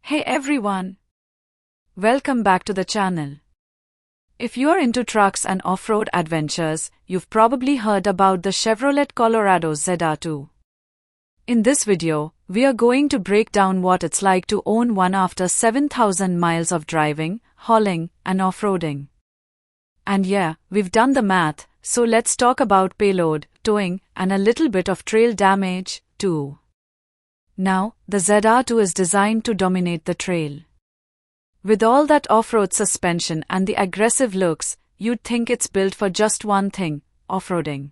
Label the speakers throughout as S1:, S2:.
S1: Hey everyone! Welcome back to the channel. If you're into trucks and off-road adventures, you've probably heard about the Chevrolet Colorado ZR2. In this video, we are going to break down what it's like to own one after 7,000 miles of driving, hauling, and off-roading. And yeah, we've done the math, so let's talk about payload, towing, and a little bit of trail damage, too. Now, the ZR2 is designed to dominate the trail. With all that off-road suspension and the aggressive looks, you'd think it's built for just one thing, off-roading.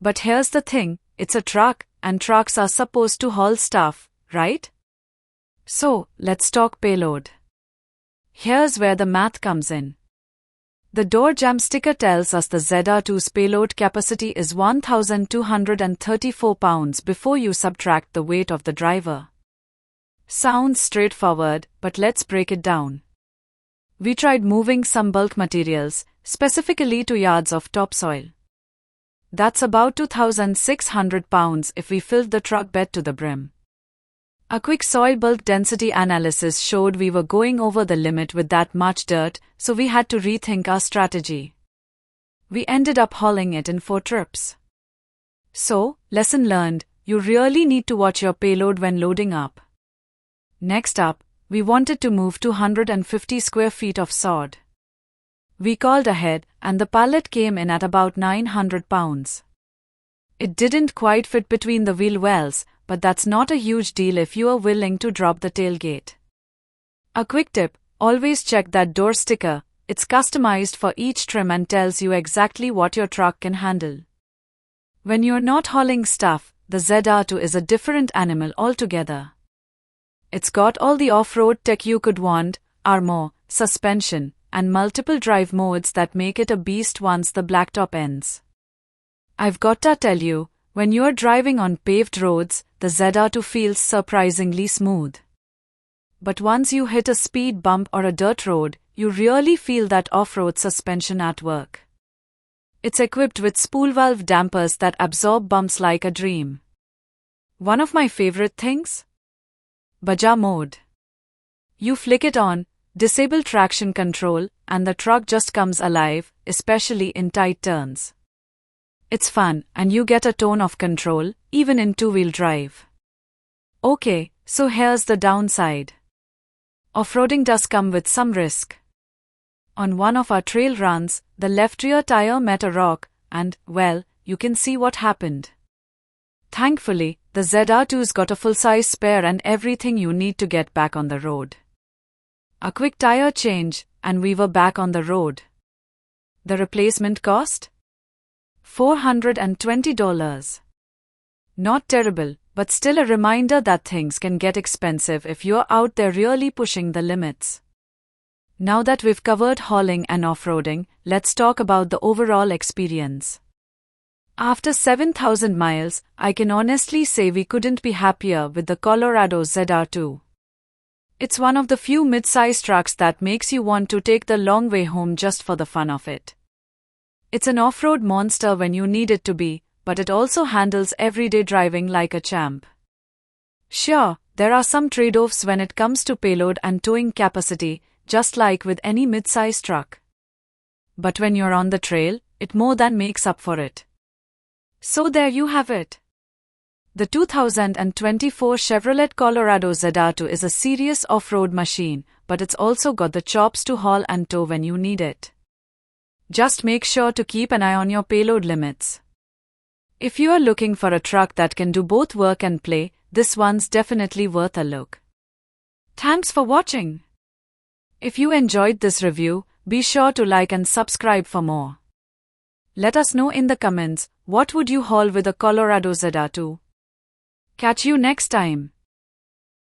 S1: But here's the thing, it's a truck, and trucks are supposed to haul stuff, right? So, let's talk payload. Here's where the math comes in. The door jam sticker tells us the ZR2's payload capacity is 1,234 pounds before you subtract the weight of the driver. Sounds straightforward, but let's break it down. We tried moving some bulk materials, specifically 2 yards of topsoil. That's about 2,600 pounds if we filled the truck bed to the brim. A quick soil bulk density analysis showed we were going over the limit with that much dirt, so we had to rethink our strategy. We ended up hauling it in 4 trips. So, lesson learned, you really need to watch your payload when loading up. Next up, we wanted to move 250 square feet of sod. We called ahead, and the pallet came in at about 900 pounds. It didn't quite fit between the wheel wells, but that's not a huge deal if you are willing to drop the tailgate. A quick tip, always check that door sticker, it's customized for each trim and tells you exactly what your truck can handle. When you're not hauling stuff, the ZR2 is a different animal altogether. It's got all the off-road tech you could want, armor, suspension, and multiple drive modes that make it a beast once the blacktop ends. I've gotta tell you, when you're driving on paved roads, the ZR2 feels surprisingly smooth. But once you hit a speed bump or a dirt road, you really feel that off-road suspension at work. It's equipped with spool valve dampers that absorb bumps like a dream. One of my favorite things? Baja mode. You flick it on, disable traction control, and the truck just comes alive, especially in tight turns. It's fun, and you get a ton of control, even in two-wheel drive. Okay, so here's the downside. Off-roading does come with some risk. On one of our trail runs, the left rear tire met a rock, and, well, you can see what happened. Thankfully, the ZR2's got a full-size spare and everything you need to get back on the road. A quick tire change, and we were back on the road. The replacement cost? $420. Not terrible, but still a reminder that things can get expensive if you're out there really pushing the limits. Now that we've covered hauling and off-roading, let's talk about the overall experience. After 7,000 miles, I can honestly say we couldn't be happier with the Colorado ZR2. It's one of the few mid-size trucks that makes you want to take the long way home just for the fun of it. It's an off-road monster when you need it to be, but it also handles everyday driving like a champ. Sure, there are some trade-offs when it comes to payload and towing capacity, just like with any mid-size truck. But when you're on the trail, it more than makes up for it. So there you have it. The 2024 Chevrolet Colorado ZR2 is a serious off-road machine, but it's also got the chops to haul and tow when you need it. Just make sure to keep an eye on your payload limits. If you are looking for a truck that can do both work and play, this one's definitely worth a look. Thanks for watching. If you enjoyed this review, be sure to like and subscribe for more. Let us know in the comments, what would you haul with a Colorado ZR2? Catch you next time.